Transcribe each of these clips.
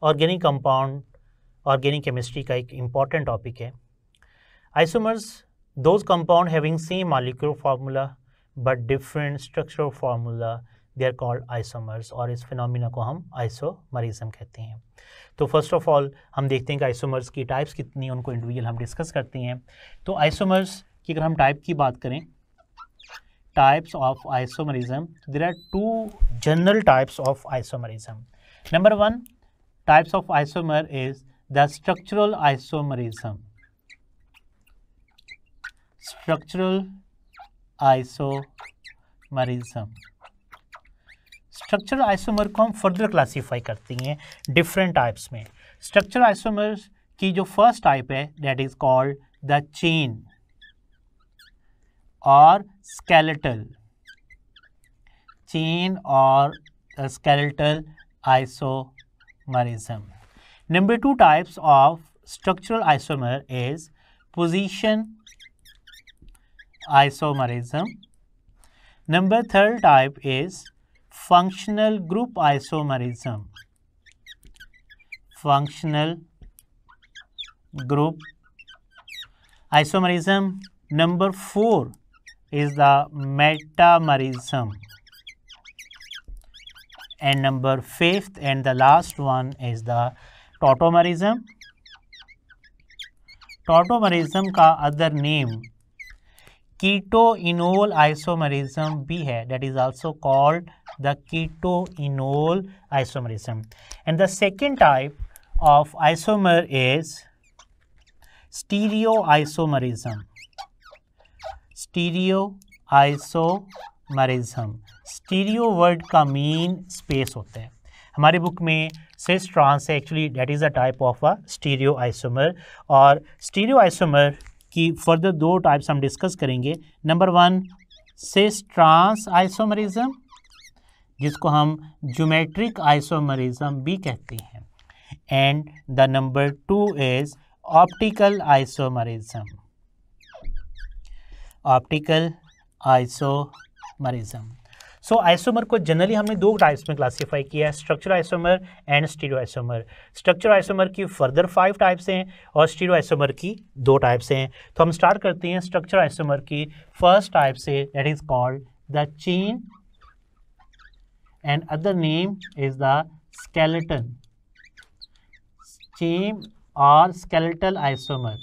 Organic compound, organic chemistry का एक important topic है। Isomers those compound having same molecular formula but different structural formula, they are called isomers, और इस phenomena को हम isomerism कहते हैं। तो फर्स्ट ऑफ ऑल हम देखते हैं कि आइसोमर्स की टाइप्स कितनी हैं, उनको इंडिविजुअल हम डिस्कस करते हैं। तो आइसोमर्स की अगर हम टाइप की बात करें, types of isomerism, there are two general types of isomerism. Number one types of isomer is the structural isomerism. Structural isomerism, structural isomer को हम फर्दर क्लासीफाई करते हैं डिफरेंट टाइप्स में। स्ट्रक्चरल आइसोमर्स की जो फर्स्ट टाइप है that is called the chain और skeletal, chain और skeletal isomerism. Number two types of structural isomer is position isomerism. Number third type is functional group isomerism. Functional group isomerism. Number four is the metamerism. And number fifth and the last one is the tautomerism. Tautomerism का other name keto enol isomerism भी है, that is also called the keto enol isomerism. And the second type of isomer is stereo isomerism. Stereo isomerism, stereo word का mean space होता है, हमारी book में cis trans है, actually that is a type of a stereo isomer. और स्टीरियो isomer की further दो टाइप्स हम डिस्कस करेंगे। Number one cis trans isomerism, जिसको हम ज्योमेट्रिक आइसोमरिज्म भी कहते हैं, and the number two is optical isomerism. Optical isomerism. So isomer को जनरली हमने दो टाइप्स में क्लासीफाई किया है, structure isomer and stereo isomer. Structure isomer की फर्दर 5 टाइप्स हैं और स्टीरियो आइसोमर की 2 टाइप्स हैं। तो हम स्टार्ट करते हैं स्ट्रक्चर आइसोमर की फर्स्ट टाइप से, that is called the chain and other name is the skeleton. Chain और स्केलेटल आइसोमर।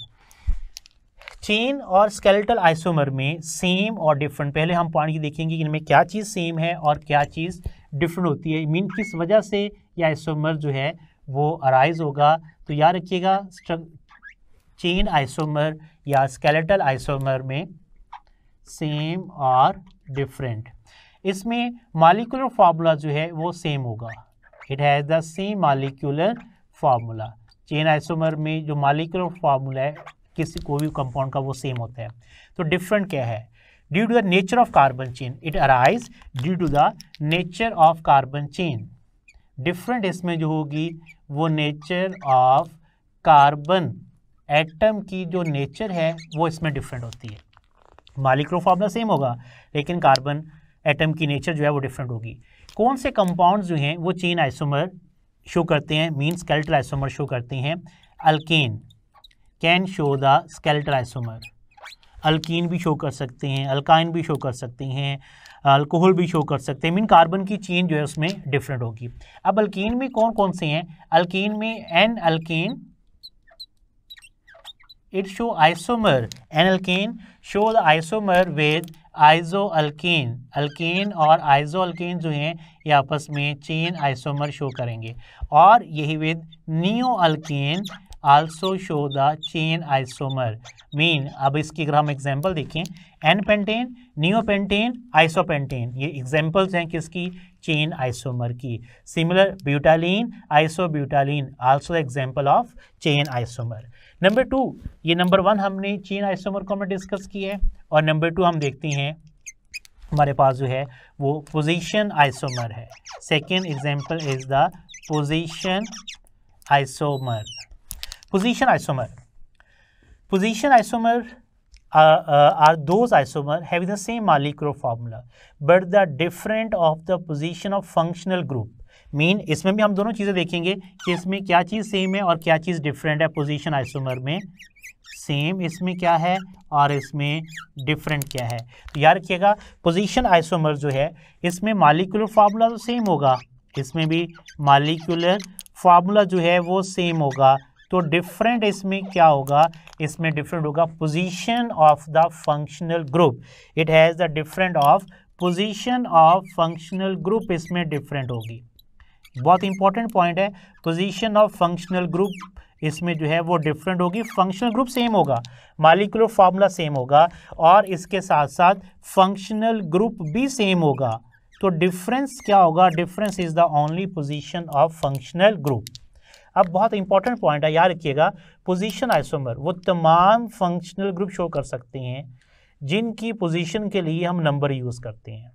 चेन और स्केलेटल आइसोमर में सेम और डिफरेंट, पहले हम पॉइंट देखेंगे कि इनमें क्या चीज़ सेम है और क्या चीज़ डिफरेंट होती है, मीन किस वजह से यह आइसोमर जो है वो अराइज होगा। तो याद रखिएगा चेन आइसोमर या स्केलेटल आइसोमर में सेम और डिफरेंट, इसमें मॉलिक्यूलर फार्मूला जो है वो सेम होगा, it has the same molecular formula. Chain isomer में जो मॉलिक्यूलर फार्मूला है किसी कोई भी कंपाउंड का वो सेम होता है। तो डिफरेंट क्या है? Due to the nature of carbon chain, it arise due to the nature of carbon chain. Different इसमें जो होगी वो नेचर ऑफ कार्बन एटम की जो नेचर है वो इसमें डिफरेंट होती है। मॉलिक्यूलर फार्मूला सेम होगा लेकिन कार्बन एटम की नेचर जो है वो डिफरेंट होगी। कौन से कंपाउंड जो हैं वो चेन आइसोमर शो करते हैं, मीन स्केलेटल आइसोमर शो करते हैं? Alkane can show the skeletal isomer, alkyne भी शो कर सकते हैं, अल्काइन भी शो कर सकते हैं, अल्कोहल भी शो कर सकते हैं, मीन कार्बन की चेन जो है उसमें डिफरेंट होगी। अब अल्कीन में कौन कौन से हैं? अल्कीन में n alkane, it show isomer, n alkane show the isomer with isoalkane. Alkane और आइजो अल्केन जो हैं ये आपस में चेन आइसोमर शो करेंगे, और यही with neo alkane also show the chain isomer. Mean अब इसकी अगर हम एग्जाम्पल देखें, एन पेंटेन, नियोपेंटेन, आइसोपेंटेन, ये एग्जाम्पल्स हैं किसकी? चेन आइसोमर की। Similar butylene, isobutylene also example of chain isomer. Number 2, ये नंबर 1 हमने चेन आइसोमर को हमने डिस्कस किया है, और नंबर 2 हम देखते हैं हमारे पास जो है वो पोजीशन आइसोमर है। Second example is the position isomer. Position isomer. Position isomer are those isomer having the same molecular formula, but the different of the position of functional group. Mean इसमें भी हम दोनों चीज़ें देखेंगे कि इसमें क्या चीज़ सेम है और क्या चीज़ डिफरेंट है। पोजीशन आइसोमर में सेम इसमें क्या है और इसमें डिफरेंट क्या है। तो याद रखिएगा पोजीशन आइसोमर जो है इसमें मॉलिक्यूलर फार्मूला तो सेम होगा, इसमें भी मॉलिक्यूलर फार्मूला जो है वो सेम होगा। तो डिफरेंट इसमें क्या होगा, इसमें डिफरेंट होगा position of the functional group. It has the different of position of functional group, इसमें डिफरेंट होगी। बहुत इंपॉर्टेंट पॉइंट है, पोजीशन ऑफ फंक्शनल ग्रुप इसमें जो है वो डिफरेंट होगी। फंक्शनल ग्रुप सेम होगा, मॉलिक्यूलर फार्मूला सेम होगा और इसके साथ साथ फंक्शनल ग्रुप भी सेम होगा। तो डिफरेंस क्या होगा, difference is the only position of functional group. अब बहुत इंपॉर्टेंट पॉइंट है, याद रखिएगा पोजीशन आइसोमर वो तमाम फंक्शनल ग्रुप शो कर सकते हैं जिनकी पोजीशन के लिए हम नंबर यूज़ करते हैं।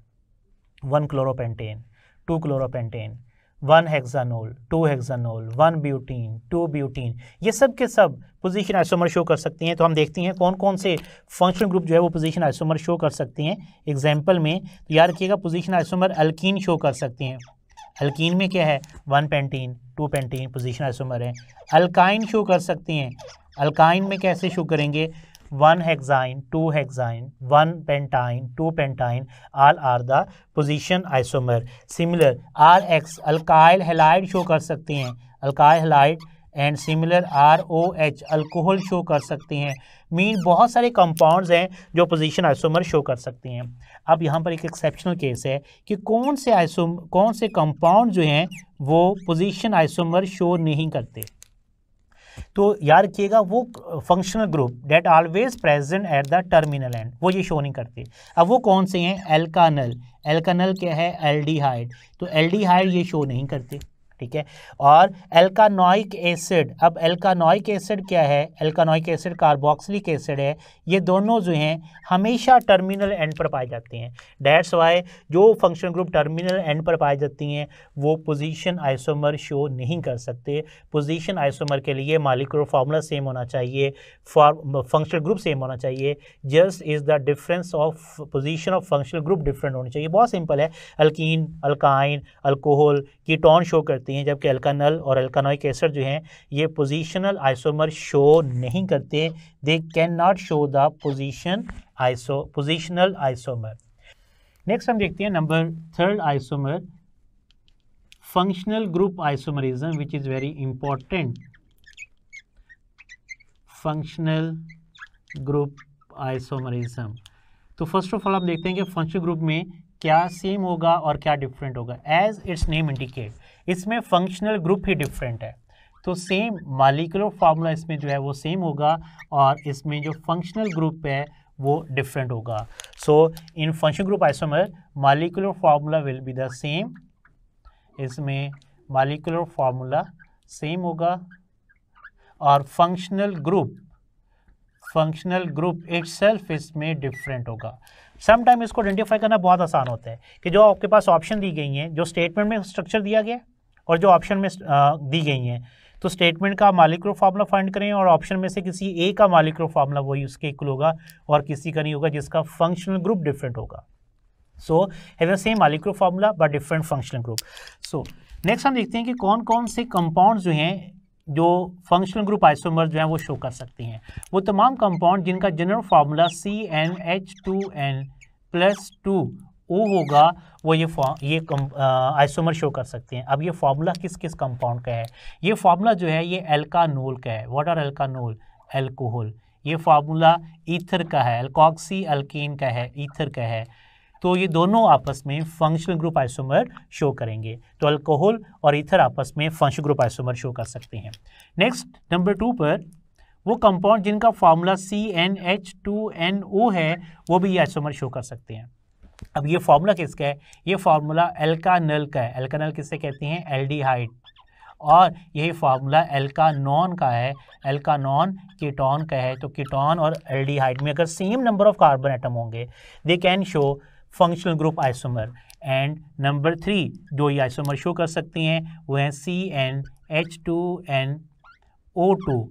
1 क्लोरोपेंटेन, 2 क्लोरोपेंटेन, 1 हेक्सानोल, 2 हेक्सानोल, 1 ब्यूटीन, 2 ब्यूटीन, ये सब के सब पोजीशन आइसोमर शो कर सकते हैं। तो हम देखते हैं कौन कौन से फंक्शनल ग्रुप जो है वो पोजीशन आइसोमर शो कर सकते हैं एग्जाम्पल में। तो याद रखिएगा पोजीशन आइसोमर अल्कीन शो कर सकते हैं। अल्कीन में क्या है, 1 पेंटीन, 2 पेंटीन पोजीशन आइसोमर है। अल्काइन शो कर सकते हैं, अल्काइन में कैसे शो करेंगे, 1 hexyne, 2 hexyne, 1 pentyne, 2 pentyne, all are the position isomer. Similar RX alkyl halide show कर सकते हैं, alkyl halide and similar ROH alcohol show कर सकते हैं। मीन बहुत सारे कंपाउंड्स हैं जो पोजीशन आइसोमर शो कर सकते हैं। अब यहाँ पर एक एक्सेप्शनल केस है कि कौन से कंपाउंड जो हैं वो पोजीशन आइसोमर शो नहीं करते। तो याद रखिएगा वो functional group that always present at the terminal end, वो ये शो नहीं करते। अब वो कौन से हैं, एल्कानल, एल्कानल क्या है, एल्डिहाइड, तो एल्डिहाइड ये शो नहीं करते, ठीक है। और एल्कानोइक एसिड, अब एल्कानोइक एसिड क्या है, एल्कानोइक एसिड कार्बोक्सिलिक एसिड है, ये दोनों जो हैं हमेशा टर्मिनल एंड पर पाए जाते हैं। दैट्स वाई जो फंक्शनल ग्रुप टर्मिनल एंड पर पाई जाती हैं वो पोजीशन आइसोमर शो नहीं कर सकते। पोजीशन आइसोमर के लिए मॉलिक्यूलर फार्मूला सेम होना चाहिए, फंक्शनल ग्रुप सेम होना चाहिए, just is the difference of position of functional group different होनी चाहिए। बहुत सिंपल है, alkyne, alkyne, alcohol ketone show करते हैं, जबकि अल्कानल और अल्कानोइक एसिड जो हैं ये पोजीशनल आइसोमर शो नहीं करते। दे can not show the positional isomer. Next हम देखते हैं number 3 isomer, functional group isomerism, which is very important. Functional group isomerism, तो फर्स्ट ऑफ ऑल हम देखते हैं कि फंक्शनल ग्रुप में क्या सेम होगा और क्या डिफरेंट होगा। एज इट्स नेम इंडिकेट, इसमें फंक्शनल ग्रुप ही डिफरेंट है, तो सेम मॉलिक्यूलर फार्मूला इसमें जो है वो सेम होगा और इसमें जो फंक्शनल ग्रुप है वो डिफरेंट होगा। So in functional group isomer molecular formula will be the same, इसमें मॉलिक्यूलर फार्मूला सेम होगा और फंक्शनल ग्रुप इटसेल्फ इसमें डिफरेंट होगा। समटाइम इसको आइडेंटिफाई करना बहुत आसान होता है कि जो आपके पास ऑप्शन दी गई हैं, जो स्टेटमेंट में स्ट्रक्चर दिया गया और जो ऑप्शन में दी गई हैं, तो स्टेटमेंट का मॉलिक्यूलर फार्मूला फाइंड करें और ऑप्शन में से किसी ए का मॉलिक्यूलर फार्मूला वही उसके इक्वल होगा और किसी का नहीं होगा जिसका फंक्शनल ग्रुप डिफरेंट होगा। So have the same molecular formula but different functional group. So next हम देखते हैं कि कौन कौन से कंपाउंड जो हैं जो फंक्शनल ग्रुप आइसोमर जो है वो शो कर सकते हैं। वो तमाम कंपाउंड जिनका जनरल फार्मूला CnH2n+2O होगा वो ये आइसोमर शो कर सकते हैं। अब ये फार्मूला किस किस कंपाउंड का है, ये फार्मूला जो है ये एल्कानोल का है। What are alkanol, alcohol. ये फार्मूला ईथर का है, एल्कोक्सी अल्कीन का है, ईथर का है। तो ये दोनों आपस में फंक्शनल ग्रुप आइसोमर शो करेंगे। तो अल्कोहल और ईथर आपस में फंक्शनल ग्रुप आइसोमर शो कर सकते हैं। नेक्स्ट नंबर 2 पर वो कंपाउंड जिनका फार्मूला CnH2nO है वो भी ये आइसोमर शो कर सकते हैं। अब ये फार्मूला किसका है, ये फार्मूला एल्कानल का है। एल्कानल किससे कहते हैं, एल्डिहाइड। और यही फार्मूला एल्कानॉन का है, एल्कानॉन कीटोन का है। तो कीटोन और एल्डिहाइड में अगर same number of carbon atom होंगे they can show functional group isomer. And number 3 जो ये आइसोमर शो कर सकते हैं वो है CnH2nO2।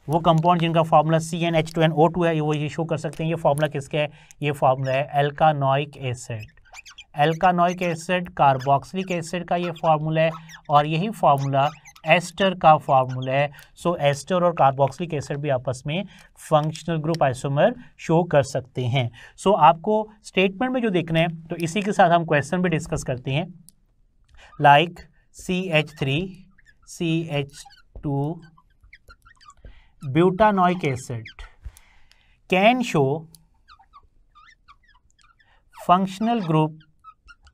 वो कंपाउंड जिनका फार्मूला CnH2nO2 है वो ये शो कर सकते हैं। ये फार्मूला किसका है, ये फार्मूला है एल्कानोइक एसिड। एल्कानोइक एसिड, कार्बोक्सिलिक एसिड का ये फार्मूला है और यही फार्मूला एस्टर का फार्मूला है। सो एस्टर और कार्बोक्सिलिक एसिड भी आपस में फंक्शनल ग्रुप आइसोमर शो कर सकते हैं। सो आपको स्टेटमेंट में जो देखना है तो इसी के साथ हम क्वेश्चन भी डिस्कस करते हैं। Like CH3 CH2 butanoic acid can show functional group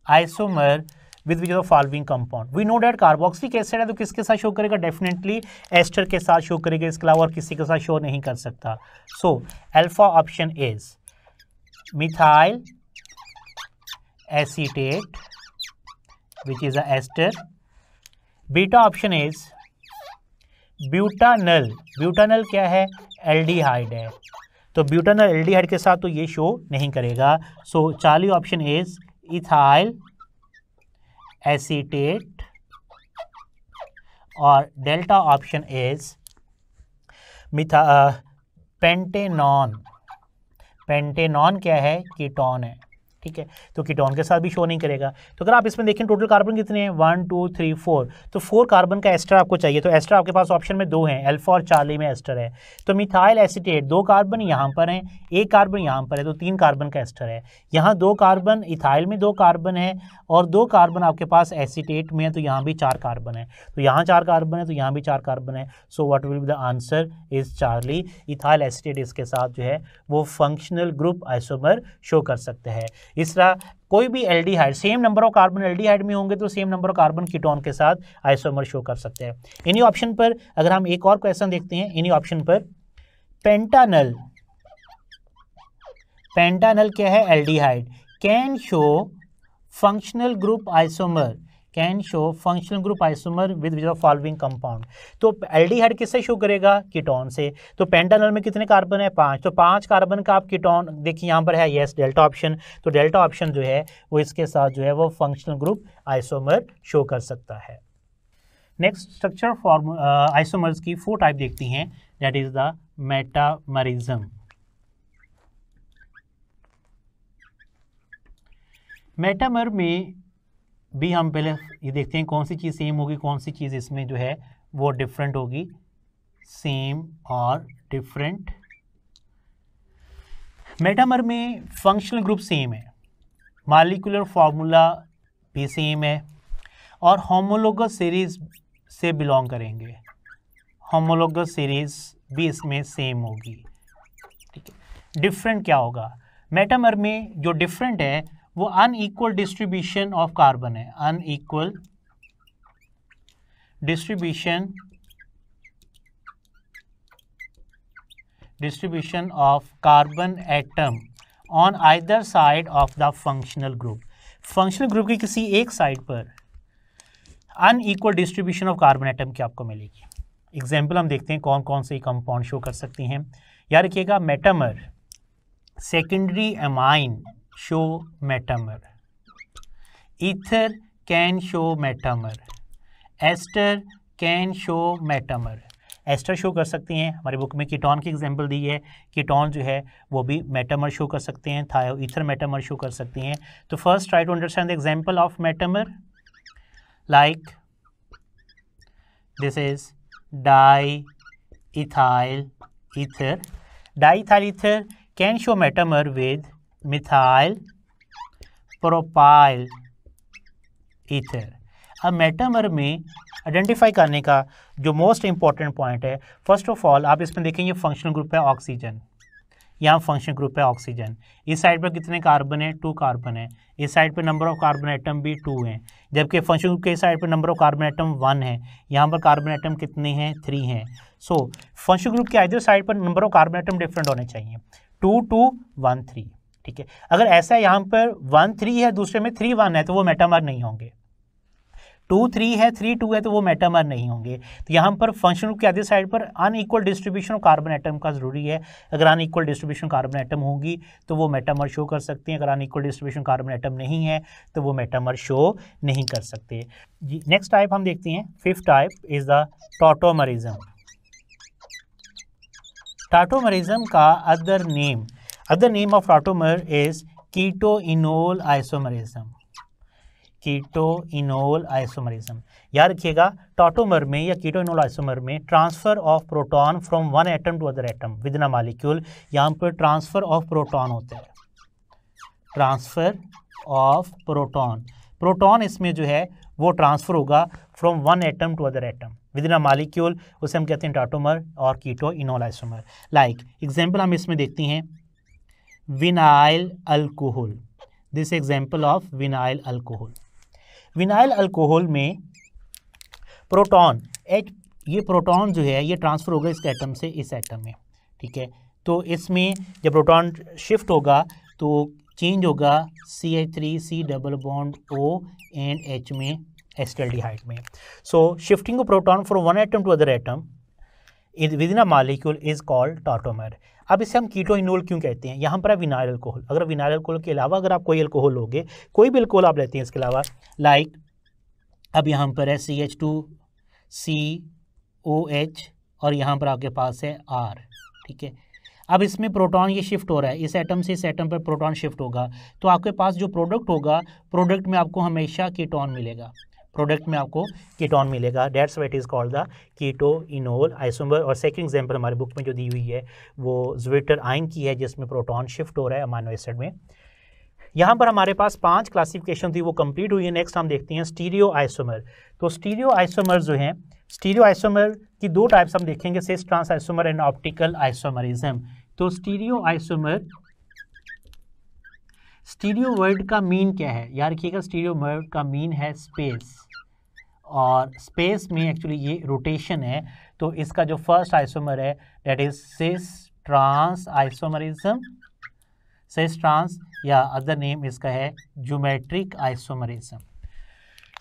isomer with which of the following compound. We know that carboxylic acid है तो किसके साथ शो करेगा? डेफिनेटली एस्टर के साथ शो करेगा, इसके अलावा और किसी के साथ शो नहीं कर सकता। So alpha option is methyl acetate which is a ester. Beta option is butanal. Butanal क्या है? एल्डिहाइड है, तो ब्यूटानल एल्डिहाइड के साथ तो ये शो नहीं करेगा। So Charlie option is ethyl acetate और delta option is pentanone. Pentanone क्या है? कीटोन है, ठीक है, तो कीटोन के साथ भी शो नहीं करेगा। तो अगर आप इसमें देखें टोटल कार्बन कितने हैं? 1 2 3 4, तो 4 कार्बन का एस्टर आपको चाहिए। तो एस्टर आपके पास ऑप्शन में 2 हैं, अल्फा और चार्ली में एस्टर है। तो मिथाइल एसीटेट 2 कार्बन यहाँ पर हैं, 1 कार्बन यहाँ पर है, तो 3 कार्बन का एस्टर है। यहाँ 2 कार्बन इथाइल में 2 कार्बन है और 2 कार्बन आपके पास एसीटेट में है, तो यहाँ भी 4 कार्बन है। तो यहाँ 4 कार्बन है तो यहाँ भी 4 कार्बन है। So what will be the answer is Charlie. Ethyl acetate इसके साथ जो है वो फंक्शनल ग्रुप आइसोमर शो कर सकते हैं। इस तरह कोई भी aldehyde, same number of carbon aldehyde में होंगे तो same number of carbon ketone के साथ आइसोमर शो कर सकते हैं। इन्हीं ऑप्शन पर अगर हम एक और क्वेश्चन देखते हैं, इन्हीं ऑप्शन पर पेंटानल। पेंटानल क्या है? Aldehyde. Can show functional group isomer, can show functional group isomer with which of following compound. तो एल्डिहाइड किससे शो करेगा? कीटोन से। तो पेंटानल में कितने कार्बन है? 5, तो 5 कार्बन का आप कीटोन देखिए यहाँ पर है, यस डेल्टा ऑप्शन। तो डेल्टा ऑप्शन जो है वो इसके साथ जो है वो फंक्शनल ग्रुप आइसोमर शो कर सकता है। नेक्स्ट स्ट्रक्चर फॉर्म आइसोमर्स की 4 टाइप देखती हैं, that is the metamerism. Metamer में भी हम पहले ये देखते हैं कौन सी चीज़ सेम होगी, कौन सी चीज़ इसमें जो है वो डिफरेंट होगी। सेम और डिफरेंट। मेटामर में फंक्शनल ग्रुप सेम है, मॉलिक्यूलर फार्मूला भी सेम है और होमोलोगस सीरीज से बिलोंग करेंगे। होमोलोगस सीरीज भी इसमें सेम होगी, ठीक है। डिफरेंट क्या होगा? मेटामर में जो डिफरेंट है वो अनइक्वल डिस्ट्रीब्यूशन ऑफ कार्बन है। Unequal distribution of carbon atom on either side of the functional group. Functional group की किसी एक साइड पर unequal distribution of carbon atom की आपको मिलेगी। एग्जाम्पल हम देखते हैं कौन कौन से कंपाउंड शो कर सकती हैं। याद रखिएगा metamer, secondary amine show metamer, ether can show metamer, ester can show metamer. Ester show कर सकती हैं, हमारी बुक में कीटोन की एग्जांपल दी है, कीटोन जो है वो भी मेटामर शो कर सकते हैं, थायो ईथर मेटामर शो कर सकती हैं। तो first try to understand the example of metamer, like this is diethyl ether. Diethyl ether can show metamer with methyl propyl ether. अब मेटामर में आइडेंटिफाई करने का जो मोस्ट इंपॉर्टेंट पॉइंट है, फर्स्ट ऑफ ऑल आप इसमें देखेंगे functional group है ऑक्सीजन, यहाँ फंक्शनल ग्रुप है ऑक्सीजन। इस साइड पर कितने कार्बन है? 2 कार्बन है। इस साइड पर नंबर ऑफ कार्बन एटम भी 2 हैं, जबकि फंक्शनल ग्रुप के इस साइड पर नंबर ऑफ कार्बन एटम 1 है। यहाँ पर कार्बन एटम कितने हैं? 3 हैं। सो फंक्शनल ग्रुप के इधर साइड पर number of carbon atom different होने चाहिए, 2 2 1 3, ठीक है। अगर ऐसा यहाँ पर 1 3 है, दूसरे में 3 1 है, तो वो मेटामर नहीं होंगे। 2 3 है, 3 2 है, तो वो मेटामर नहीं होंगे। तो यहाँ पर फंक्शनल ग्रुप की आधी साइड पर unequal distribution of carbon atom का जरूरी है। अगर अनइक्वल डिस्ट्रीब्यूशन कार्बन एटम होगी तो वो मेटामर शो कर सकते हैं, अगर अनइक्वल डिस्ट्रीब्यूशन कार्बन एटम नहीं है तो वो मेटामर शो नहीं कर सकते। नेक्स्ट टाइप हम देखते हैं, 5th type is the tautomerism. Tautomerism का other name of tautomer is keto enol isomerism. Keto enol isomerism. याद रखिएगा टॉटोमर में या कीटोइनोल आइसोमर में transfer of proton from one atom to other atom within a molecule, यहाँ पर transfer of proton होता है, ट्रांसफर ऑफ प्रोटॉन, प्रोटॉन इसमें जो है वो ट्रांसफर होगा from one atom to other atom within a molecule, उसे हम कहते हैं टॉटोमर और कीटोइनोल आइसोमर। लाइक एग्जांपल हम इसमें देखते हैं vinyl alcohol, this example of vinyl alcohol. Vinyl alcohol में प्रोटॉन ये प्रोटॉन जो है ये ट्रांसफ़र होगा इस एटम से इस एटम में, ठीक है। तो इसमें जब प्रोटॉन शिफ्ट होगा तो चेंज होगा CH3 C double bond O and H में एसिटाल्डिहाइड में। So shifting of proton from one atom to other atom within a molecule is called tautomer. अब इसे हम कीटोइनोल क्यों कहते हैं? यहाँ पर है विनाइल अल्कोहल, अगर विनाइल अल्कोहल के अलावा अगर आप कोई अल्कोहल लोगे, कोई भी अल्कोहल आप लेते हैं इसके अलावा, लाइक अब यहाँ पर है CH2COH और यहाँ पर आपके पास है R, ठीक है। अब इसमें प्रोटॉन ये शिफ्ट हो रहा है, इस एटम से इस एटम पर प्रोटॉन शिफ्ट होगा, तो आपके पास जो प्रोडक्ट होगा, प्रोडक्ट में आपको हमेशा कीटोन मिलेगा, प्रोडक्ट में आपको कीटोन मिलेगा। That's what is called the keto enol isomer. और सेकंड एग्जांपल हमारे बुक में जो दी हुई है वो ज्विटर आयन की है, जिसमें प्रोटॉन शिफ्ट हो रहा है अमीनो एसिड में। यहाँ पर हमारे पास 5 क्लासिफिकेशन थी, वो कंप्लीट हुई है। नेक्स्ट हम देखते हैं स्टीरियो आइसोमर। तो स्टीरियो आइसोमर जो हैं, स्टीरियो आइसोमर की 2 टाइप्स हम देखेंगे, cis trans isomer and optical isomerism. तो स्टीरियो आइसोमर, स्टीरियो वर्ड का मीन क्या है? याद रखिएगा स्टीरियो वर्ड का मीन है स्पेस, और स्पेस में एक्चुअली ये रोटेशन है। तो इसका जो फर्स्ट आइसोमर है that is cis trans isomerism, cis trans या अदर नेम इसका है geometric isomerism.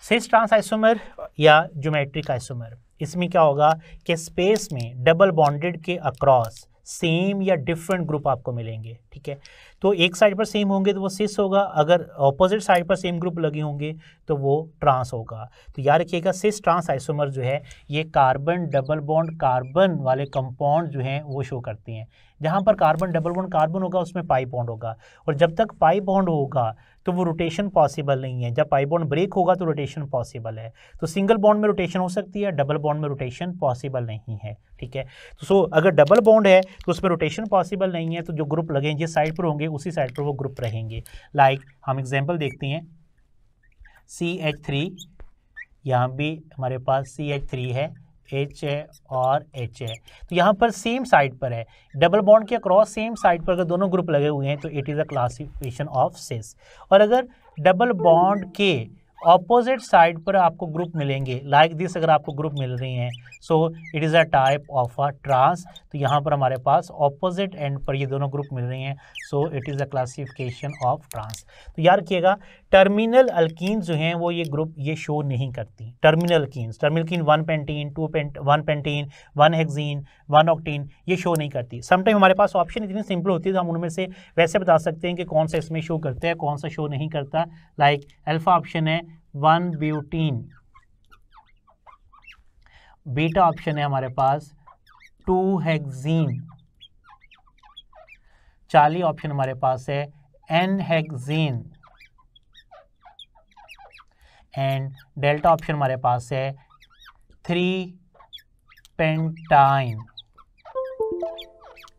Cis trans isomer या ज्योमेट्रिक आइसोमर, इसमें क्या होगा कि स्पेस में डबल बॉन्डेड के अक्रॉस सेम या डिफरेंट ग्रुप आपको मिलेंगे, ठीक है। तो एक साइड पर सेम होंगे तो वो सिस होगा, अगर ऑपोजिट साइड पर सेम ग्रुप लगे होंगे तो वो ट्रांस होगा। तो याद रखिएगा सिस ट्रांस आइसोमर जो है ये कार्बन डबल बॉन्ड कार्बन वाले कंपाउंड जो हैं वो शो करते हैं। जहाँ पर कार्बन डबल बॉन्ड कार्बन होगा उसमें पाई बॉन्ड होगा, और जब तक पाई बॉन्ड होगा तो वो रोटेशन पॉसिबल नहीं है। जब पाई बॉन्ड ब्रेक होगा तो रोटेशन पॉसिबल है। तो सिंगल बॉन्ड में रोटेशन हो सकती है, डबल बॉन्ड में रोटेशन पॉसिबल नहीं है, ठीक है। तो अगर डबल बॉन्ड है तो उसमें रोटेशन पॉसिबल नहीं है, तो जो ग्रुप लगे जिस साइड पर होंगे उसी साइड पर वो ग्रुप रहेंगे। लाइक हम एग्जाम्पल देखते हैं CH3, यहाँ भी हमारे पास CH3 है, H है और H है। तो यहाँ पर सेम साइड पर है, डबल बॉन्ड के अक्रॉस सेम साइड पर अगर दोनों ग्रुप लगे हुए हैं तो it is a classification of cis. और अगर डबल बॉन्ड के ऑपोजिट साइड पर आपको ग्रुप मिलेंगे, लाइक दिस अगर आपको ग्रुप मिल रही हैं, so it is a type of a trans. तो यहाँ पर हमारे पास ऑपोजिट एंड पर ये दोनों ग्रुप मिल रही हैं, so it is a classification of trans. तो याद रखिएगा टर्मिनल अल्कीन्स जो हैं वो ये ग्रुप ये शो नहीं करती। Terminal alkenes 1 pentene 1 pentene 1 hexene 1 octene ये शो नहीं करती। समटाइम हमारे पास ऑप्शन इतनी सिंपल होती है तो हम उनमें से वैसे बता सकते हैं कि कौन सा इसमें शो करता है कौन सा शो नहीं करता। लाइक अल्फा ऑप्शन है 1 ब्यूटीन, बीटा ऑप्शन है हमारे पास 2 हेक्सीन, चार्ली ऑप्शन हमारे पास है N hexene, and delta option हमारे पास है 3 पेंटाइन।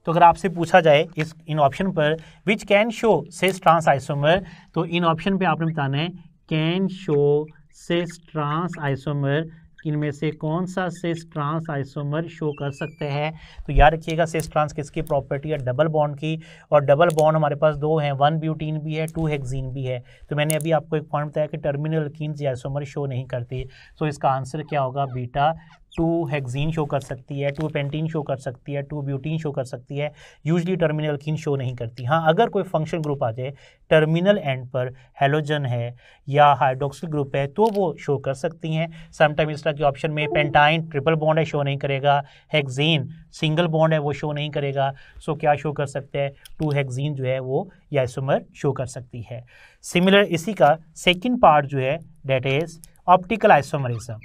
तो अगर आपसे पूछा जाए इन ऑप्शन पर which can show cis trans isomer, तो इन ऑप्शन पे आपने बताना है can show cis trans isomer, इनमें से कौन सा सिस ट्रांस आइसोमर शो कर सकते हैं। तो याद रखिएगा सिस ट्रांस किसकी प्रॉपर्टी है? डबल बॉन्ड की, और डबल बॉन्ड हमारे पास 2 हैं, 1 ब्यूटीन भी है 2 हेक्सीन भी है। तो मैंने अभी आपको एक पॉइंट बताया कि टर्मिनल अल्कीन्स आइसोमर शो नहीं करती। तो इसका आंसर क्या होगा? बीटा 2 हेक्सीन शो कर सकती है, 2 पेंटीन शो कर सकती है, 2 ब्यूटीन शो कर सकती है। यूजली टर्मिनल अल्कीन शो नहीं करती। हाँ, अगर कोई फंक्शन ग्रुप आ जाए टर्मिनल एंड पर, हेलोजन है या हाइड्रोक्सिल ग्रुप है, तो वो शो कर सकती हैं। समटाइम इस तरह के ऑप्शन में पेंटाइन ट्रिपल बॉन्ड है शो नहीं करेगा, हेक्सीन सिंगल बॉन्ड है वो शो नहीं करेगा। सो क्या शो कर सकते हैं? 2 हेक्सीन जो है वो ये आइसोमर शो कर सकती है। सिमिलर इसी का सेकेंड पार्ट जो है that is optical isomerism.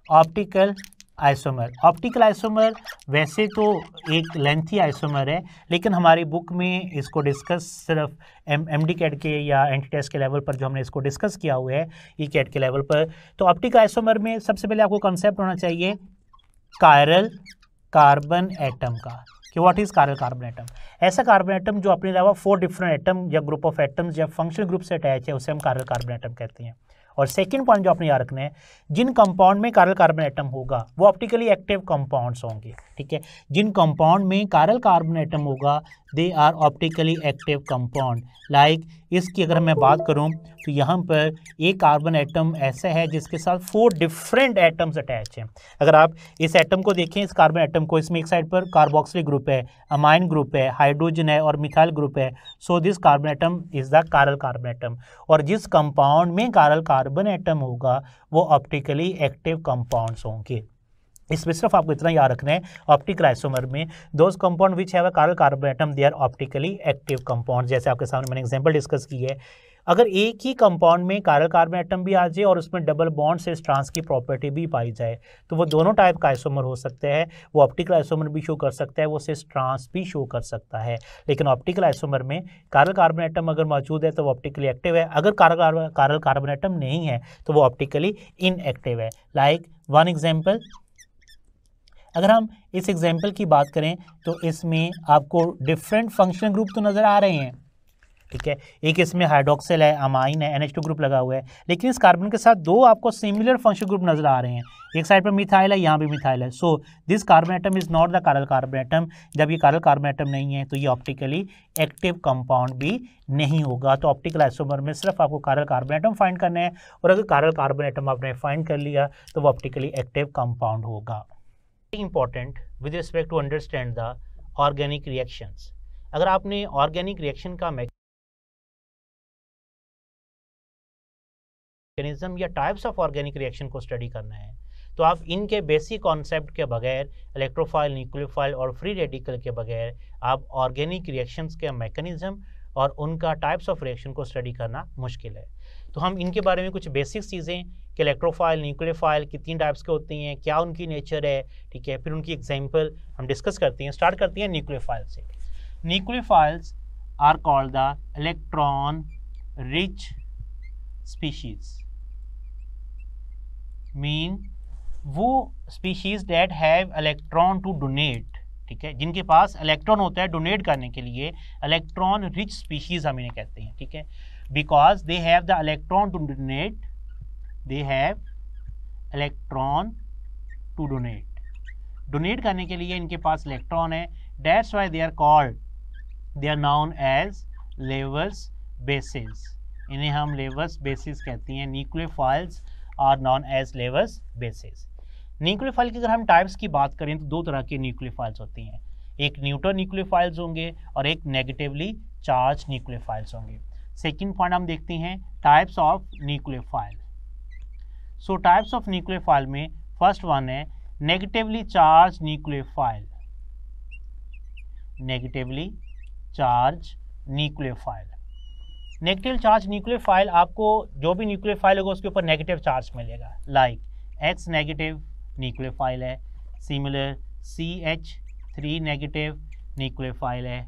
Optical isomer. Optical isomer वैसे तो एक लेंथी आइसोमर है, लेकिन हमारी बुक में इसको डिस्कस सिर्फ एमडी कैट के या एंटी टेस्ट के लेवल पर जो हमने इसको डिस्कस किया हुआ है ई कैट के लेवल पर। तो ऑप्टिकल आइसोमर में सबसे पहले आपको कंसेप्ट होना चाहिए कायरल कार्बन एटम का, कि what is chiral carbon atom. ऐसा कार्बन एटम जो अपने अलावा 4 डिफरेंट एटम या ग्रुप ऑफ एटम्स या फंक्शनल ग्रुप से अटैच है, उसे हम कायरल कार्बन एटम कहते हैं। और सेकंड पॉइंट जो आपने याद रखना है, जिन कंपाउंड में कायरल कार्बन एटम होगा वो ऑप्टिकली एक्टिव कंपाउंड्स होंगे, ठीक है। जिन कंपाउंड में कायरल कार्बन एटम होगा they are optically active compound. Like इसकी अगर मैं बात करूं तो यहाँ पर एक कार्बन एटम ऐसा है जिसके साथ 4 डिफरेंट एटम्स अटैच हैं। अगर आप इस एटम को देखें, इस कार्बन एटम को, इसमें एक साइड पर कार्बोक्सिलिक ग्रुप है, अमाइन ग्रुप है, हाइड्रोजन है और मिथाइल ग्रुप है। So this carbon atom is the chiral carbon atom. और जिस कंपाउंड में कायरल कार्बन एटम होगा वो ऑप्टिकली एक्टिव कंपाउंड्स होंगे। इसमें सिर्फ आपको इतना याद रखना है, ऑप्टिकल आइसोमर में those compound which have a chiral carbon atom they are optically active compound. जैसे आपके सामने मैंने एग्जांपल डिस्कस की है, अगर एक ही कंपाउंड में कायरल कार्बन एटम भी आ जाए और उसमें डबल बॉन्ड से ट्रांस की प्रॉपर्टी भी पाई जाए तो वो दोनों टाइप का आइसोमर हो सकते हैं। वो ऑप्टिकल आइसोमर भी शो कर सकता है, वो सिस ट्रांस भी शो कर सकता है। लेकिन ऑप्टिकल आइसोमर में कायरल कार्बन एटम अगर मौजूद है तो वो ऑप्टिकली एक्टिव है, अगर कायरल कार्बन एटम नहीं है तो वो ऑप्टिकली इनएक्टिव है। लाइक वन एग्जाम्पल, अगर हम इस एग्जाम्पल की बात करें तो इसमें आपको डिफरेंट फंक्शनल ग्रुप तो नज़र आ रहे हैं, ठीक है। एक इसमें हाइड्रोक्सिल है, अमाइन है, NH2 ग्रुप लगा हुआ है, लेकिन इस कार्बन के साथ 2 आपको सिमिलर फंक्शनल ग्रुप नजर आ रहे हैं। एक साइड पर मिथाइल है, यहाँ भी मिथाइल है। So this carbon atom is not the chiral carbon atom. जब ये कायरल कार्बन एटम नहीं है तो ये ऑप्टिकली एक्टिव कंपाउंड भी नहीं होगा। तो ऑप्टिकल आइसोमर में सिर्फ आपको कायरल कार्बन एटम फाइंड करना है, और अगर कायरल कार्बन एटम आपने फाइंड कर लिया तो वो ऑप्टिकली एक्टिव कंपाउंड होगा। Important with respect to understand the organic reactions. अगर आपने ऑर्गेनिक रिएक्शन का मैकेनिज्म या टाइप्स ऑफ ऑर्गेनिक रिएक्शन को स्टडी करना है तो आप इनके बेसिक कॉन्सेप्ट के बगैर, इलेक्ट्रोफाइल, न्यूक्लियोफाइल और फ्री रेडिकल के बगैर आप ऑर्गेनिक रिएक्शंस के मैकेनिज्म और उनका टाइप्स ऑफ रिएक्शन को स्टडी करना मुश्किल है। तो हम इनके बारे में कुछ बेसिक चीज़ें कि इलेक्ट्रोफाइल, न्यूक्लियोफाइल कितनी टाइप्स के होती हैं, क्या उनकी नेचर है, ठीक है, फिर उनकी एग्जांपल हम डिस्कस करते हैं। स्टार्ट करते हैं न्यूक्लियोफाइल से। Nucleophiles are called the electron rich species, mean वो species that have electron to donate, ठीक है, जिनके पास इलेक्ट्रॉन होता है डोनेट करने के लिए। इलेक्ट्रॉन रिच स्पीशीज हम इन्हें कहते हैं, ठीक है, because they have the electron to donate, they have electron to donate, donate करने के लिए इनके पास इलेक्ट्रॉन है। That's why they are called, they are known as Lewis bases, इन्हें हम लेवर्स बेसिस कहते हैं। Nucleophiles are known as Lewis bases. Nucleophile की अगर हम टाइप्स की बात करें तो 2 तरह के न्यूक्लियोफाइल्स होती हैं, एक न्यूट्रल न्यूक्लियोफाइल्स होंगे और एक नेगेटिवली चार्ज न्यूक्लियोफाइल्स होंगे। सेकंड पॉइंट हम देखते हैं types of nucleophile. So types of nucleophile में फर्स्ट वन है negatively charge nucleophile, negatively charge nucleophile. Negative charge nucleophile, आपको जो भी न्यूक्लियोफाइल होगा उसके ऊपर नेगेटिव चार्ज मिलेगा। लाइक X नेगेटिव न्यूक्लियोफाइल है, सिमिलर CH3 नेगेटिव न्यूक्लियोफाइल है,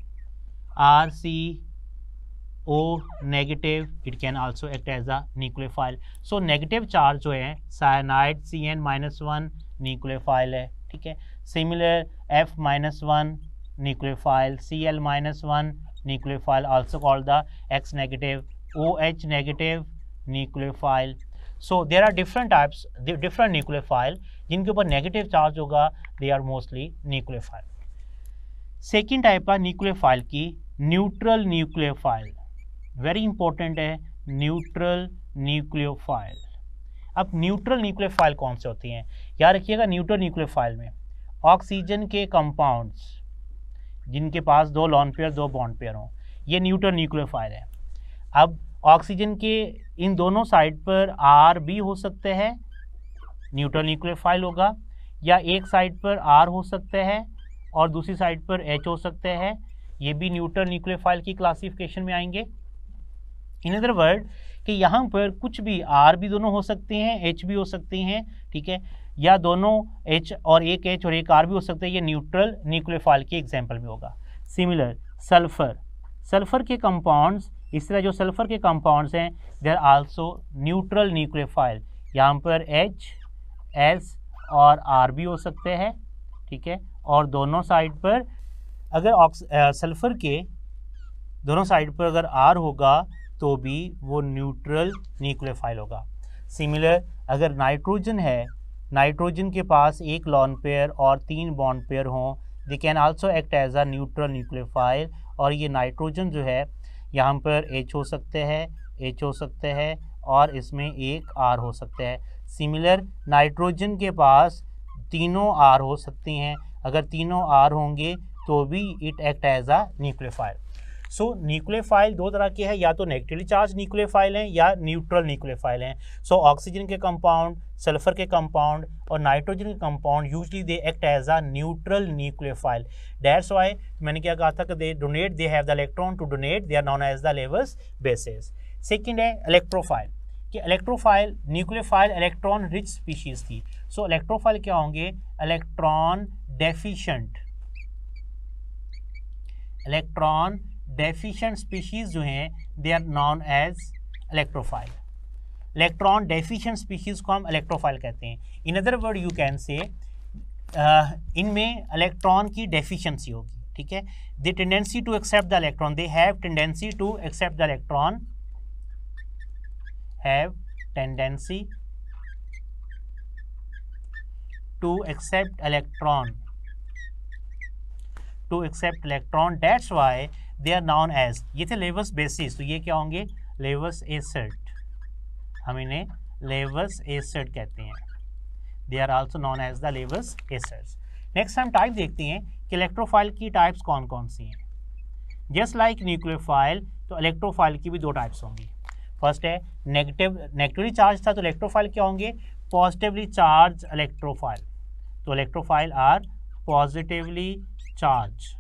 RCO negative, it can also act as a nucleophile. So negative charge जो है साइनाइड CN-1 न्यूक्लियोफाइल है, ठीक है। Similar F-1 nucleophile, Cl-1 nucleophile, also called the X negative, OH negative nucleophile. So there are different types, different nucleophile जिनके ऊपर negative charge होगा, they are mostly nucleophile. Second type है nucleophile की neutral nucleophile, very important है neutral nucleophile. अब neutral nucleophile कौन से होती हैं, याद रखिएगा न्यूट्रल न्यूक्लियोफाइल में ऑक्सीजन के कंपाउंड्स जिनके पास 2 लॉन पेयर 2 बॉन्ड पेयर हों, ये न्यूट्रल न्यूक्लियोफाइल है। अब ऑक्सीजन के इन दोनों साइड पर R भी हो सकते हैं, न्यूट्रल न्यूक्लियोफाइल होगा, या एक साइड पर R हो सकते हैं और दूसरी साइड पर H हो सकते हैं, ये भी न्यूट्रल न्यूक्लियोफाइल की क्लासिफिकेशन में आएंगे। इन अदर वर्ड कि यहाँ पर कुछ भी R भी दोनों हो सकते हैं, H भी हो सकते हैं, ठीक है। या दोनों H और एक H और एक R भी हो सकते हैं, ये न्यूट्रल न्यूक्लियोफाइल के एग्जाम्पल में होगा। सिमिलर सल्फर, सल्फर के कंपाउंड्स, इस तरह जो सल्फर के कंपाउंड्स हैं they are also neutral nucleophile, यहाँ पर H, S और R भी हो सकते हैं, ठीक है। और दोनों साइड पर अगर सल्फर के दोनों साइड पर अगर R होगा तो भी वो न्यूट्रल न्यूक्लियोफाइल होगा। सिमिलर अगर नाइट्रोजन है, नाइट्रोजन के पास एक लॉन पेयर और 3 बॉन्ड पेयर हों, they can also act as a neutral nucleophile, और ये नाइट्रोजन जो है यहाँ पर H हो सकते हैं, H हो सकते हैं और इसमें एक R हो सकते हैं। सिमिलर नाइट्रोजन के पास तीनों R हो सकती हैं, अगर तीनों R होंगे तो भी it act as a nucleophile. So nucleophile दो तरह के हैं, या तो नेगेटिवली चार्ज न्यूक्लियोफाइल हैं या न्यूट्रल न्यूक्लियोफाइल हैं। सो ऑक्सीजन के कंपाउंड, सल्फर के कंपाउंड और नाइट्रोजन के compound usually they act as a neutral nucleophile. That's why मैंने क्या कहा था कि they donate, they have the electron to donate, they are known as the Lewis bases. Second है इलेक्ट्रोफाइल, कि electrophile nucleophile electron rich species थी। So electrophile क्या होंगे, electron deficient, electron deficient species जो हैं they are known as electrophile. Electron deficient species को हम electrophile कहते हैं। In other word you can say इनमें इलेक्ट्रॉन की डेफिशिएंसी होगी, ठीक है। The tendency to accept the electron, they have tendency to accept the electron, have tendency to accept electron, to accept electron, that's why they are known as, ये थे Lewis basis, तो ये क्या होंगे, लेवस एसिड, हम इन्हें Lewis acid कहते हैं। They are also known as the Lewis acids. Next हम टाइप देखते हैं कि इलेक्ट्रोफाइल की टाइप्स कौन कौन सी हैं। जस्ट लाइक न्यूक्लियोफाइल, तो इलेक्ट्रोफाइल की भी दो टाइप्स होंगी। फर्स्ट है नेगेटिवली चार्ज था, तो इलेक्ट्रोफाइल क्या होंगे, पॉजिटिवली चार्ज इलेक्ट्रोफाइल, तो electrophile are positively charge.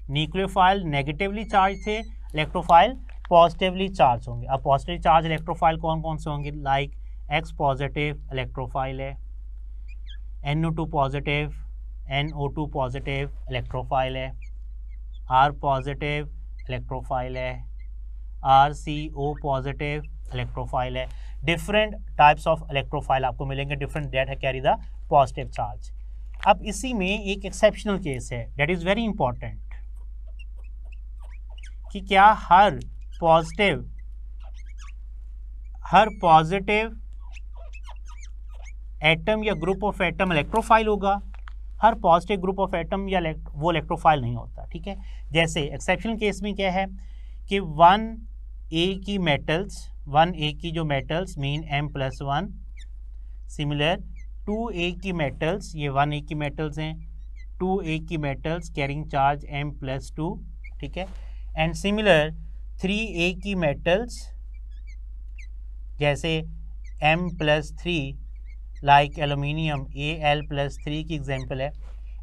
Nucleophile negatively charge थे, इलेक्ट्रोफाइल पॉजिटिवली चार्ज होंगे। अब पॉजिटिवली चार्ज इलेक्ट्रोफाइल कौन कौन से होंगे, लाइक X पॉजिटिव इलेक्ट्रोफाइल है, NO2 positive, NO2 positive electrophile है, R पॉजिटिव इलेक्ट्रोफाइल है, RCO पॉजिटिव इलेक्ट्रोफाइल है। डिफरेंट टाइप्स ऑफ इलेक्ट्रोफाइल आपको मिलेंगे, different that carry the positive charge. अब इसी में एक एक्सेप्शनल केस है, दैट इज वेरी इंपॉर्टेंट, कि क्या हर पॉजिटिव एटम या ग्रुप ऑफ एटम इलेक्ट्रोफाइल होगा, हर पॉजिटिव ग्रुप ऑफ एटम या वो इलेक्ट्रोफाइल नहीं होता, ठीक है। जैसे एक्सेप्शनल केस में क्या है कि 1A की मेटल्स, 1A की जो metals mean M+1, similar 2A की मेटल्स, ये 1A की मेटल्स हैं, 2A की मेटल्स कैरिंग चार्ज M+2, ठीक है। एंड सिमिलर 3A की मेटल्स जैसे M+3 लाइक एल्यूमिनियम Al+3 की एग्जांपल है।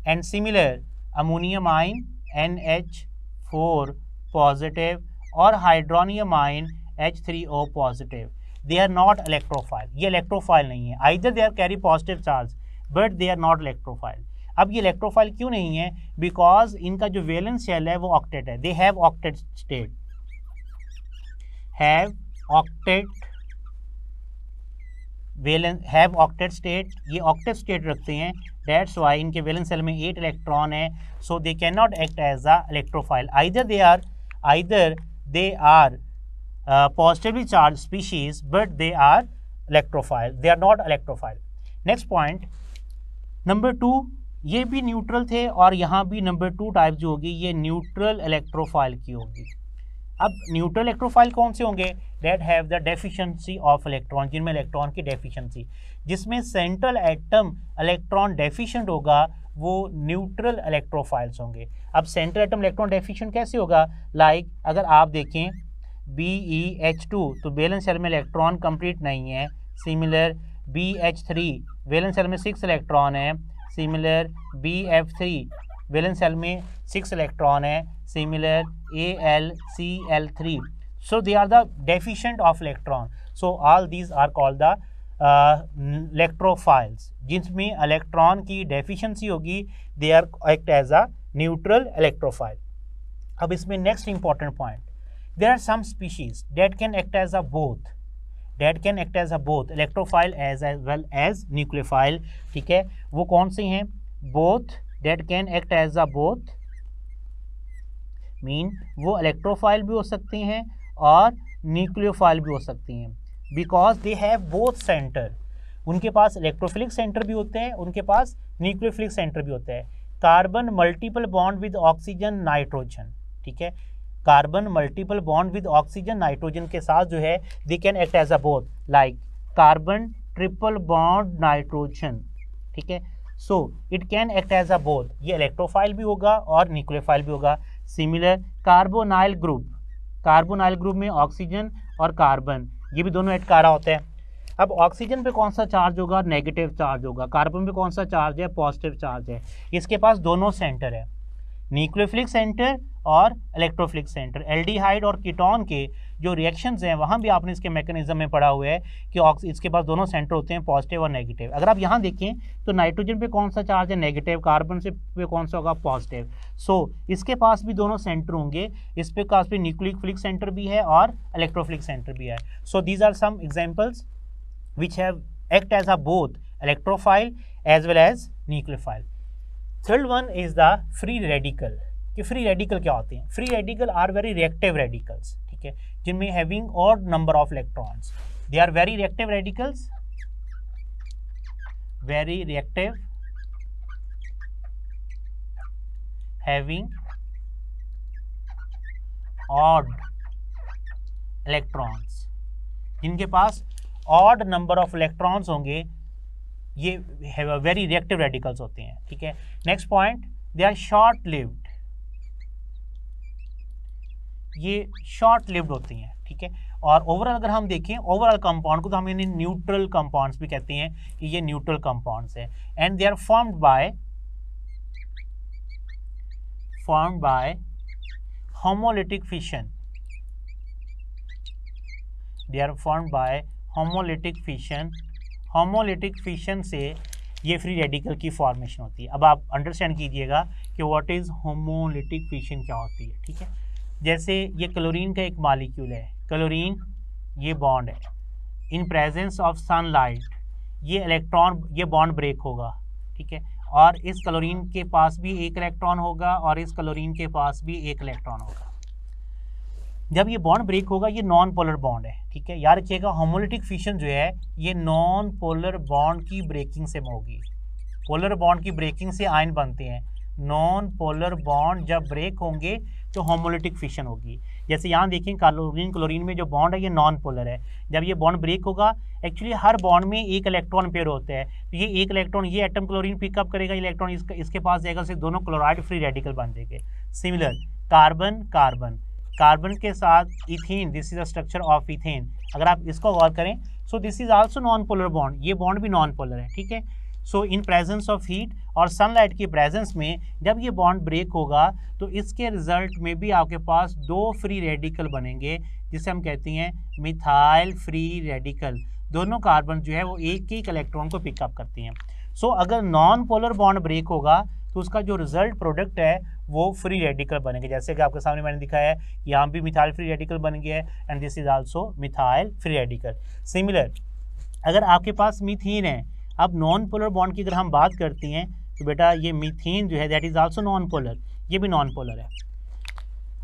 And similar ammonium ion NH4 positive और hydronium ion H3O positive, they are not electrophile, ये इलेक्ट्रोफाइल नहीं है। Either they are carry positive charge but they are not electrophile. अब ये electrophile क्यों नहीं है, बिकॉज इनका जो वैलेंस शेल है वो ऑक्टेट है, they have octet state, have octet state, ये ऑक्टेट स्टेट रखते हैं, दैट्स व्हाई इनके वैलेंस शेल में 8 इलेक्ट्रॉन है, so they can not act as a electrophile. Either they are positively charged species but they are electrophile, they are not electrophile. Next point number 2, ये भी neutral थे और यहाँ भी number 2 type जो होगी ये न्यूट्रल इलेक्ट्रोफाइल की होगी। अब न्यूट्रल इलेक्ट्रोफाइल कौन से होंगे, that have the deficiency of electron, जिनमें इलेक्ट्रॉन की डेफिशिएंसी, जिसमें सेंट्रल एटम इलेक्ट्रॉन डेफिशिएंट होगा वो न्यूट्रल इलेक्ट्रोफाइल्स होंगे। अब सेंट्रल एटम इलेक्ट्रॉन डेफिशिएंट कैसे होगा, लाइक अगर आप देखें BeH2 तो वैलेंस शेल में इलेक्ट्रॉन कंप्लीट नहीं है, सिमिलर BH3 वैलेंस शेल में 6 इलेक्ट्रॉन है, सिमिलर BF3 वैलेंस शेल में 6 इलेक्ट्रॉन है, similar AlCl3, so they are the deficient of electron, so all these are called the electrophiles, जिसमें electron की deficiency होगी, they are act as a neutral electrophile. अब इसमें next important point, there are some species that can act as a both electrophile as well as nucleophile. ठीक है, वो कौन से हैं? Both that can act as a both mean वो electrophile भी हो सकती हैं और न्यूक्लियोफाइल भी हो सकती हैं, because they have both centre. उनके पास इलेक्ट्रोफिलिक सेंटर भी होते हैं, उनके पास न्यूक्लियोफिलिक सेंटर भी होता है। Carbon multiple bond with oxygen nitrogen, ठीक है, carbon multiple bond with oxygen nitrogen के साथ जो है they can act as a both, like carbon triple bond nitrogen. ठीक है, so it can act as a both, ये इलेक्ट्रोफाइल भी होगा और न्यूक्लियोफाइल भी होगा। सिमिलर कार्बोनाइल ग्रुप में ऑक्सीजन और कार्बन ये भी दोनों ऐड कर रहा होता है। अब ऑक्सीजन पे कौन सा चार्ज होगा? नेगेटिव चार्ज होगा। कार्बन पे कौन सा चार्ज है? पॉजिटिव चार्ज है। इसके पास दोनों सेंटर है, न्यूक्लियोफिलिक सेंटर और इलेक्ट्रोफिलिक सेंटर। एल्डिहाइड और कीटोन के जो रिएक्शंस हैं वहाँ भी आपने इसके मैकेनिज्म में पढ़ा हुआ है कि इसके पास दोनों सेंटर होते हैं, पॉजिटिव और नेगेटिव। अगर आप यहाँ देखें तो नाइट्रोजन पे कौन सा चार्ज है? नेगेटिव। कार्बन से पे कौन सा होगा? पॉजिटिव। सो इसके पास भी दोनों सेंटर होंगे, इस पे पास भी न्यूक्लियोफिलिक सेंटर भी है और इलेक्ट्रोफिलिक सेंटर भी है। So these are some examples which have act as a both electrophile as well as nucleophile. Third one is the free radical. कि free radical क्या होते हैं? Free radical are very reactive radicals, ठीक है, जिनमें having odd number of electrons. They are very reactive radicals, very reactive, having odd electrons, जिनके पास odd number of electrons होंगे, ये वेरी रिएक्टिव रेडिकल्स होते हैं। ठीक है, next point, they are short lived, ये शॉर्ट लिव्ड होती हैं। ठीक है, और ओवरऑल अगर हम देखें ओवरऑल कंपाउंड को तो हम इन्हें न्यूट्रल कंपाउंड्स भी कहते हैं कि ये न्यूट्रल कंपाउंड्स है। And they are formed by homolytic fission, they are formed by homolytic fission से ये फ्री रेडिकल की फॉर्मेशन होती है। अब आप अंडरस्टैंड कीजिएगा कि व्हाट इज होमोलिटिक फिशन क्या होती है। ठीक है, जैसे ये क्लोरीन का एक मॉलिक्यूल है, क्लोरीन ये बॉन्ड है, इन प्रेजेंस ऑफ सनलाइट ये बॉन्ड ब्रेक होगा। ठीक है, और इस क्लोरीन के पास भी एक इलेक्ट्रॉन होगा और इस क्लोरीन के पास भी एक इलेक्ट्रॉन होगा। जब ये बॉन्ड ब्रेक होगा, ये नॉन पोलर बॉन्ड है। ठीक है, याद रखिएगा होमोलिटिक फिशन जो है ये नॉन पोलर बॉन्ड की ब्रेकिंग से होगी। पोलर बॉन्ड की ब्रेकिंग से आयन बनते हैं, नॉन पोलर बॉन्ड जब ब्रेक होंगे तो होमोलिटिक फिशन होगी। जैसे यहाँ देखें क्लोरीन में जो बॉन्ड है ये नॉन पोलर है, जब ये बॉन्ड ब्रेक होगा, एक्चुअली हर बॉन्ड में एक इलेक्ट्रॉन पेयर होता है, तो ये एक इलेक्ट्रॉन ये एटम क्लोरीन पिकअप करेगा, इलेक्ट्रॉन इसके पास जाएगा, से दोनों क्लोराइड फ्री रेडिकल बन जाएंगे। सिमिलर कार्बन के साथ ethane, this is the structure of ethane. अगर आप इसको गौर करें, so this is also known polar bond, ये बॉन्ड भी नॉन पोलर है। ठीक है, सो इन प्रेजेंस ऑफ हीट और सनलाइट की प्रेजेंस में जब ये बॉन्ड ब्रेक होगा तो इसके रिजल्ट में भी आपके पास दो फ्री रेडिकल बनेंगे, जिसे हम कहते हैं मिथाइल फ्री रेडिकल। दोनों कार्बन जो है वो एक एक इलेक्ट्रॉन को पिकअप करती हैं। सो अगर नॉन पोलर बॉन्ड ब्रेक होगा तो उसका जो रिजल्ट प्रोडक्ट है वो फ्री रेडिकल बनेंगे, जैसे कि आपके सामने मैंने दिखाया है, यहाँ भी मिथाइल फ्री रेडिकल बन गया है and this is also methyl free radical. Similar अगर आपके पास मीथेन है, अब नॉन पोलर बॉन्ड की अगर हम बात करते हैं तो बेटा ये मीथेन जो है that is also known polar, ये भी नॉन पोलर है।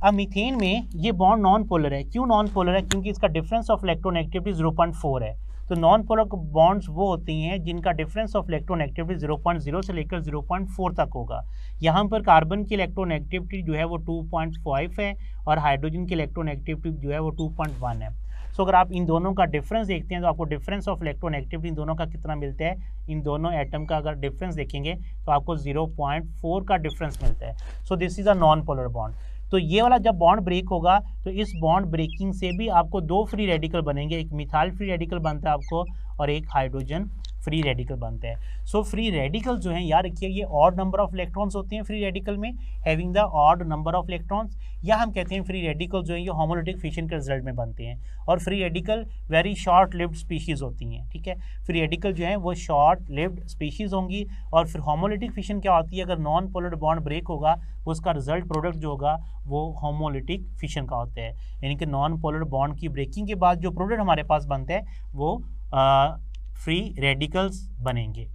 अब मीथेन में ये बॉन्ड नॉन पोलर है, क्यों नॉन पोलर है? क्योंकि इसका डिफरेंस ऑफ इलेक्ट्रोनेगेटिविटी 0.4 है। तो नॉन पोलर बॉन्ड्स वो होती हैं जिनका डिफरेंस ऑफ इलेक्ट्रोनेगेटिविटी 0.0 से लेकर 0.4 तक होगा। यहाँ पर कार्बन की इलेक्ट्रोनेगेटिविटी जो है वो 2.5 है और हाइड्रोजन की इलेक्ट्रोनेगेटिविटी जो है वो 2.1 है। सो अगर आप इन दोनों का डिफरेंस देखते हैं तो आपको डिफरेंस ऑफ इलेक्ट्रोनेगेटिविटी इन दोनों का कितना मिलता है? इन दोनों एटम का अगर डिफरेंस देखेंगे तो आपको 0.4 का डिफरेंस मिलता है। So this is a non polar bond. तो ये वाला जब बॉन्ड ब्रेक होगा तो इस बॉन्ड ब्रेकिंग से भी आपको दो फ्री रेडिकल बनेंगे, एक मिथाइल फ्री रेडिकल बनता है आपको और एक हाइड्रोजन फ्री रेडिकल बनता है। सो फ्री रेडिकल जो है याद रखिए ये ऑड नंबर ऑफ इलेक्ट्रॉन्स होते हैं फ्री रेडिकल में, having the odd number of electrons, या हम कहते हैं फ्री रेडिकल जो है ये होमोलिटिक फिशन के रिजल्ट में बनते हैं। और free radical very short lived species होती हैं, ठीक है। फ्री रेडिकल जो है वो शॉर्ट लिव्ड स्पीशीज़ होंगी। और फिर होमोलिटिक फिशन क्या होती है, अगर नॉन पोलर बॉन्ड ब्रेक होगा उसका रिजल्ट प्रोडक्ट जो होगा वो होमोलिटिक फिशन का होता है, यानी कि नॉन पोलर बॉन्ड की ब्रेकिंग के बाद जो प्रोडक्ट हमारे पास बनता है वो फ्री रेडिकल्स बनेंगे।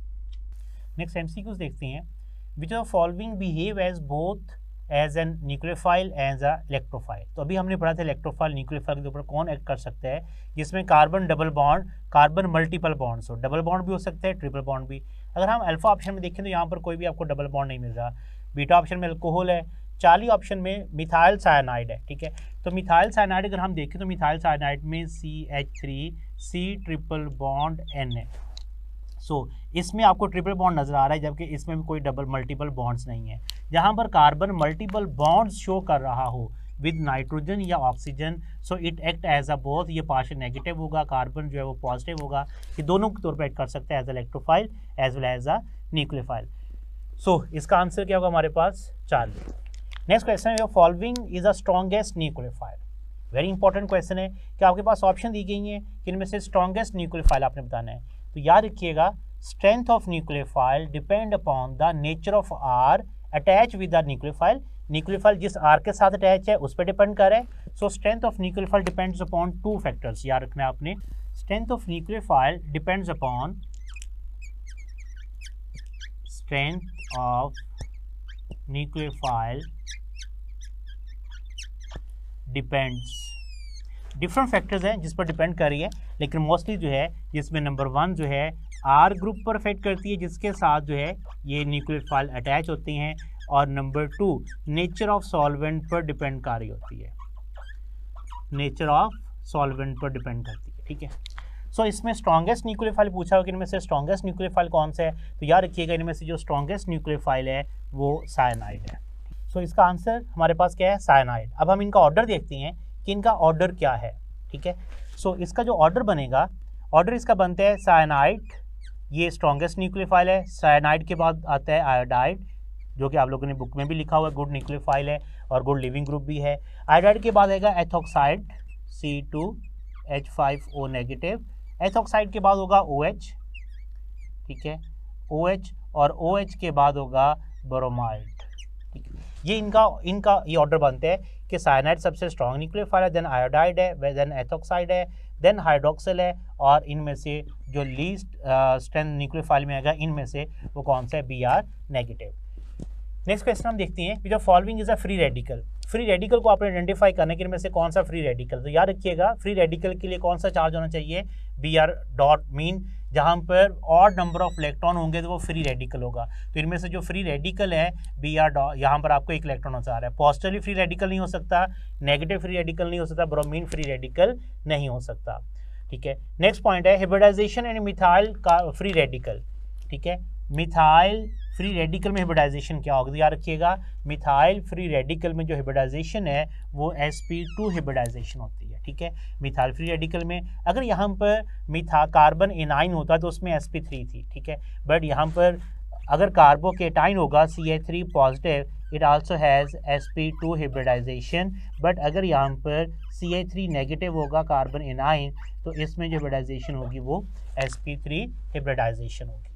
नेक्स्ट एमसीक्यूज देखते हैं। Which of following behave as both as an nucleophile as a electrophile. तो अभी हमने पढ़ा था इलेक्ट्रोफाइल न्यूक्लियोफाइल के ऊपर कौन एक्ट कर सकता है, जिसमें carbon double bond, carbon multiple bonds हो, डबल बॉन्ड भी हो सकता है, ट्रिपल बॉन्ड भी। अगर हम अल्फा ऑप्शन में देखें तो यहाँ पर कोई भी आपको डबल बॉन्ड नहीं मिल रहा। बीटा ऑप्शन में अल्कोहल है, चार्ली ऑप्शन में मिथाइल साइनाइड है, ठीक है। तो मिथाइल साइनाइड अगर हम देखें तो मिथाइल साइनाइड में CH3C ट्रिपल बॉन्ड N है। सो इसमें आपको ट्रिपल बॉन्ड नजर आ रहा है, जबकि इसमें भी कोई डबल मल्टीपल बॉन्ड्स नहीं है। जहां पर कार्बन मल्टीपल बॉन्ड्स शो कर रहा हो विद नाइट्रोजन या oxygen, so it act as a both, ये पार्शियल नेगेटिव होगा, कार्बन जो है वो पॉजिटिव होगा, ये दोनों के तौर पर एक्ट कर सकता है as a electrophile as well as a nucleophile. So इसका आंसर क्या होगा हमारे पास 4। नेक्स्ट क्वेश्चन है following is a strongest nucleophile. Very important question है कि आपके पास ऑप्शन दी गई हैं कि इनमें से स्ट्रॉन्गेस्ट न्यूक्लियोफाइल आपने बताना है। तो याद रखिएगा strength of nucleophile depend upon the nature of R attach with the nucleophile. Nucleophile जिस आर के साथ अटैच है उस पर डिपेंड कर रहा है। सो strength of nucleophile depends upon 2 factors, याद रखना है आपने। Strength of nucleophile depends upon strength of nucleophile depends, different factors हैं जिस पर डिपेंड कर रही है, लेकिन मोस्टली जो है जिसमें नंबर 1 जो है आर ग्रुप पर इफेक्ट करती है, जिसके साथ जो है ये न्यूक्लियोफाइल अटैच होती हैं। और नंबर 2 नेचर ऑफ सॉल्वेंट पर डिपेंड कर रही होती है, नेचर ऑफ सॉल्वेंट पर डिपेंड करती है, ठीक है। सो इसमें स्ट्रॉन्गेस्ट न्यूक्लियोफाइल पूछा हो कि इनमें से स्ट्रॉन्गेस्ट न्यूक्लियोफाइल कौन सा है, तो याद रखिएगा इनमें से जो स्ट्रॉन्गेस्ट न्यूक्लियोफाइल है वो साइनाइड है। सो इसका आंसर हमारे पास क्या है, साइनाइड। अब हम इनका ऑर्डर देखते हैं कि इनका ऑर्डर क्या है, ठीक है। सो इसका जो ऑर्डर बनेगा, ऑर्डर इसका बनता है साइनाइड, ये स्ट्रॉन्गेस्ट न्यूक्लियोफाइल है। साइनाइड के बाद आता है आयोडाइड, जो कि आप लोगों ने बुक में भी लिखा हुआ है, गुड न्यूक्लियोफाइल है और गुड लिविंग ग्रुप भी है। आयोडाइड के बाद आएगा एथोक्साइड C2H5O नेगेटिव। एथोक्साइड के बाद होगा OH, ठीक है, OH, और OH के बाद होगा ब्रोमाइड, ठीक है। ये इनका ये ऑर्डर बनते हैं कि साइनाइड सबसे स्ट्रॉन्ग न्यूक्लियोफाइल है, देन आयोडाइड है, देन एथोक्साइड है, देन हाइड्रोक्सिल है, और इनमें से जो लीस्ट स्ट्रेंथ न्यूक्लियोफाइल में आएगा इनमें से वो कौन सा है, Br नेगेटिव। नेक्स्ट क्वेश्चन हम देखते हैं कि जो following is a free radical. Free radical को आपने आइडेंटिफाई करने के इनमें से कौन सा फ्री रेडिकल, तो याद रखिएगा फ्री रेडिकल के लिए कौन सा चार्ज होना चाहिए, Br डॉट मीन। जहां पर ऑड नंबर ऑफ इलेक्ट्रॉन होंगे तो वो फ्री रेडिकल होगा। तो इनमें से जो फ्री रेडिकल है Br डॉट, यहाँ पर आपको 1 इलेक्ट्रॉन नजर आ रहा है। पॉजिटिवली फ्री रेडिकल नहीं हो सकता, नेगेटिव फ्री रेडिकल नहीं हो सकता, ब्रोमीन फ्री रेडिकल नहीं हो सकता, ठीक है। नेक्स्ट पॉइंट है हाइब्रिडाइजेशन एंड मिथाइल का फ्री रेडिकल, ठीक है। मिथाइल फ्री रेडिकल में हाइब्रिडाइजेशन क्या होगा, तो याद रखिएगा मिथाइल फ्री रेडिकल में जो हाइब्रिडाइजेशन है वो sp2 हाइब्रिडाइजेशन होती है, ठीक है। मिथाइल फ्री रेडिकल में अगर यहाँ पर कार्बन एनाइन होता तो उसमें sp3 थी, ठीक है। बट यहाँ पर अगर कार्बोकेटाइन होगा CH3 positive, it also has sp2 hybridisation. But अगर यहाँ पर CH3 नेगेटिव होगा कार्बन एनाइन, तो इसमें जो हाइब्रिडाइजेशन होगी वो sp3 हाइब्रिडाइजेशन होगी।